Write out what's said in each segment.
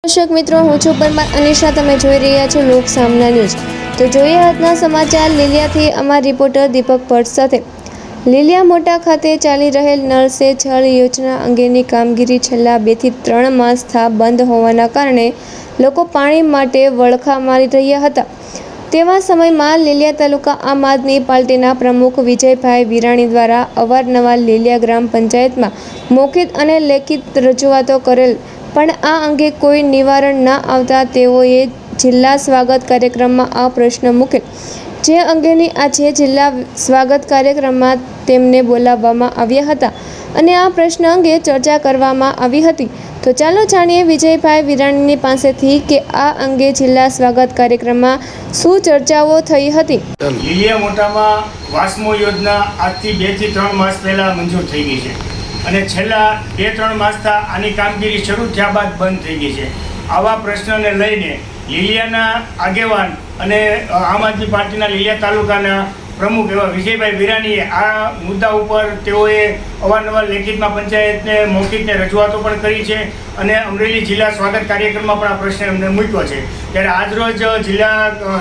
દર્શક મિત્રો, હું છું પરમાર અનિશા. તમે જોઈ રહ્યા છો લોક સામના ન્યૂઝ. તો જોઈએ આજના સમાચાર લીલિયાથી અમારા રિપોર્ટર દીપક ભટ્ટ સાથે. લીલિયા મોટા ખાતે ચાલી રહેલ નળ સે જળ યોજના અંગેની કામગીરી છેલ્લા 2 થી 3 માસથી બંધ હોવાના કારણે લોકો પાણી માટે વલખા મારી રહ્યા હતા. તેવા સમયમાં લીલિયા તાલુકા આમ આદમી પાર્ટીના પ્રમુખ વિજયભાઈ વિરાણી દ્વારા અવારનવાર લીલિયા ગ્રામ પંચાયતમાં મૌખિક અને લેખિત રજૂઆતો કરેલ, પણ આ અંગે કોઈ નિવારણ ન આવતા તેઓએ જિલ્લા સ્વાગત કાર્યક્રમમાં આ પ્રશ્ન મૂકેલ, જે અંગેની આજે જિલ્લા સ્વાગત કાર્યક્રમમાં તેમને બોલાવવામાં આવ્યા હતા અને આ પ્રશ્ન અંગે ચર્ચા કરવામાં આવી હતી. તો ચાલો જાણીએ વિજયભાઈ વિરાણીની પાસેથી કે આ અંગે જિલ્લા સ્વાગત કાર્યક્રમમાં શું ચર્ચાઓ થઈ હતી. લીલિયા મોટામાં વાસ્મો યોજના આજથી 2 થી 3 માસ પહેલાં મંજૂર થઈ ગઈ છે અને છેલ્લા 2-3 માસથી આની કામગીરી શરૂ થયા બાદ બંધ થઈ ગઈ છે. આવા પ્રશ્નને લઈને લીલિયાના આગેવાન અને આમ આદમી પાર્ટીના લીલિયા તાલુકાના પ્રમુખ એવા વિજયભાઈ વિરાણીએ આ મુદ્દા ઉપર તેઓએ અવારનવાર લેખિતમાં પંચાયતને મૌખિકને રજૂઆતો પણ કરી છે અને અમરેલી જિલ્લા સ્વાગત કાર્યક્રમમાં પણ આ પ્રશ્ન એમને મૂક્યો છે. ત્યારે આજરોજ જિલ્લા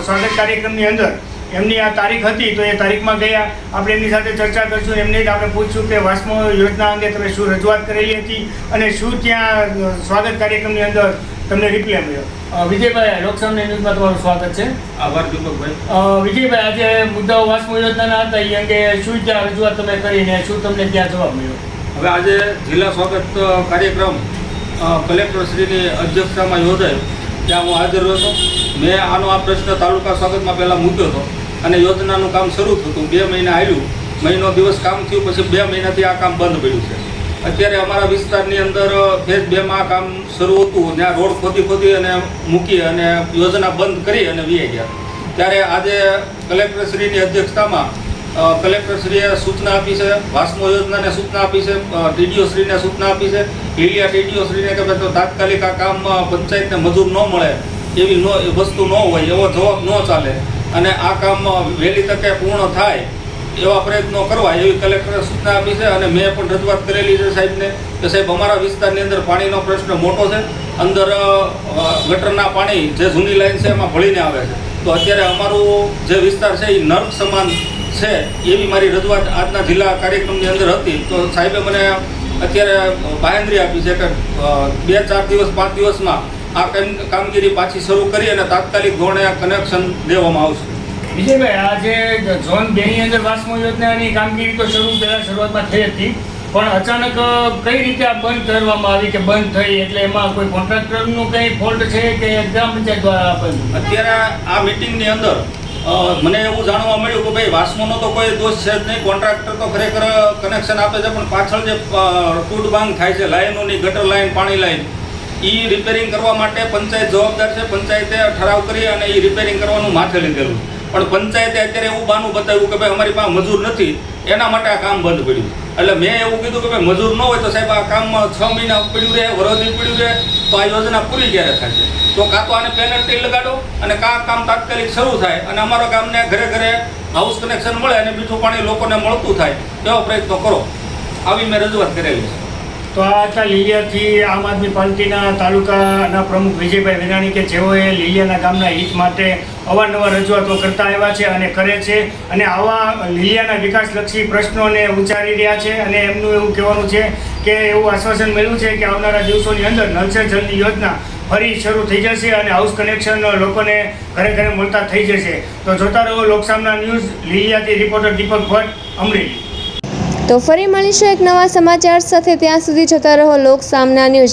સ્વાગત કાર્યક્રમની અંદર એમની આ તારીખ હતી, તો એ તારીખમાં ગયા. આપણે એમની સાથે ચર્ચા કરશું. એમને જ આપણે પૂછશું કે વાસ્મો યોજના અંગે તમે શું રજૂઆત કરેલી હતી અને શું ત્યાં સ્વાગત કાર્યક્રમની અંદર તમને રિપ્લાય મળ્યો. વિજયભાઈ, લોકસામના ન્યૂઝમાં તમારું સ્વાગત છે. આભાર દીપકભાઈ. વિજયભાઈ, આજે મુદ્દાઓ વાસ્મો યોજનાના હતા, એ અંગે શું ત્યાં રજૂઆત તમે કરીને શું તમને ત્યાં જવાબ મળ્યો? હવે આજે જિલ્લા સ્વાગત કાર્યક્રમ કલેક્ટરશ્રીની અધ્યક્ષતામાં યોજાયો, ત્યાં હું હાજર હતો. મેં આ પ્રશ્ન તાલુકા સ્વાગતમાં પહેલાં મૂક્યો હતો અને યોજનાનું કામ શરૂ થયું. 2 મહિના આવ્યું, મહિનો દિવસ કામ થયું, પછી 2 મહિનાથી આ કામ બંધ પડ્યું છે. અત્યારે અમારા વિસ્તારની અંદર ફેઝ 2માં આ કામ શરૂ હતું, ત્યાં રોડ ખોદી અને મૂકી અને યોજના બંધ કરી અને વી ગયા. ત્યારે આજે કલેક્ટરશ્રીની અધ્યક્ષતામાં કલેક્ટરશ્રીએ સૂચના આપી છે, વાસ્મો યોજનાને સૂચના આપી છે, ટીડીઓશ્રીને સૂચના આપી છે, લીલિયા ટીડીઓશ્રીને કે ભાઈ તાત્કાલિક આ કામ પંચાયતને મજૂર ન મળે એવી વસ્તુ ન હોય, એવો જવાબ ન ચાલે અને આ કામ વહેલી તકે પૂર્ણ થાય એવા પ્રયત્નો કરવા એવી કલેક્ટરે સૂચના આપી છે. અને મેં પણ રજૂઆત કરેલી છે સાહેબને કે સાહેબ, અમારા વિસ્તારની અંદર પાણીનો પ્રશ્ન મોટો છે. અંદર ગટરના પાણી જે જૂની લાઈન છે એમાં ભળીને આવે છે. તો અત્યારે અમારું જે વિસ્તાર છે એ નર્ક સમાન છે એવી મારી રજૂઆત આજના જિલ્લા કાર્યક્રમની અંદર હતી. તો સાહેબે મને અત્યારે બાહેંધરી આપી છે કે 2-4 દિવસ 5 દિવસમાં આ કામગીરી પાછી શરૂ કરી અને તાત્કાલિક ધોરણે કનેક્શન દેવામાં આવશે. વિજયભાઈ, આજે ઝોન 2 ની અંદર વાસ્મો યોજનાની કામગીરી તો શરૂઆતમાં થઈ હતી, પણ અચાનક કઈ રીતે આ બંધ કરવામાં આવી કે બંધ થઈ? એટલે એમાં કોઈ કોન્ટ્રાક્ટરનું કંઈ ફોલ્ટ છે કે ગ્રામ પંચાયત દ્વારા બંધ? અત્યારે આ મિટિંગની અંદર મને એવું જાણવા મળ્યું કે ભાઈ વાસ્મોનો તો કોઈ દોષ છે જ નહીં, કોન્ટ્રાક્ટર તો ખરેખર કનેક્શન આપે છે, પણ પાછળ જે તૂટ ભાંગ થાય છે લાઈનોની, ગટર લાઈન, પાણી લાઈન, એ રિપેરિંગ કરવા માટે પંચાયત જવાબદાર છે. પંચાયતે ઠરાવ કરી અને એ રિપેરિંગ કરવાનું માથે લીધેલું, પણ પંચાયતે અત્યારે એવું બહાનું બતાવ્યું કે ભાઈ અમારી પાસે મજૂર નથી, એના માટે આ કામ બંધ પડ્યું. એટલે મેં એવું કીધું કે ભાઈ મજૂર ન હોય તો સાહેબ આ કામમાં 6 મહિના પડ્યું રહે, વરદી પડ્યું રહે, તો આ યોજના પૂરી ક્યારે થશે? તો કાં તો આને પેનલ્ટી લગાડો અને કામ તાત્કાલિક શરૂ થાય અને અમારા ગામને ઘરે ઘરે હાઉસ કનેક્શન મળે અને મીઠું પાણી લોકોને મળતું થાય એવો પ્રયત્નો કરો. આવી મેં રજૂઆત કરેલી છે. તો આ હતા લીલિયાથી આમ આદમી પાર્ટીના તાલુકાના પ્રમુખ વિજયભાઈ વિરાણી, કે જેઓએ લીલિયાના ગામના હિત માટે અવારનવાર રજૂઆતો કરતા આવ્યા છે અને કરે છે અને આવા લીલિયાના વિકાસલક્ષી પ્રશ્નોને ઉચ્ચારી રહ્યા છે. અને એમનું એવું કહેવાનું છે કે એવું આશ્વાસન મળ્યું છે કે આવનારા દિવસોની અંદર નળ સે જલની યોજના ફરી શરૂ થઈ જશે અને હાઉસ કનેક્શન લોકોને ઘરે ઘરે મળતા થઈ જશે. તો જોતા રહો લોકસામના ન્યૂઝ. લીલિયાથી રિપોર્ટર દીપક ભટ્ટ, અમરેલી. તો ફરી મળીશું એક નવા સમાચાર સાથે. ત્યાં સુધી જોતા રહો લોક સામના ન્યૂઝ.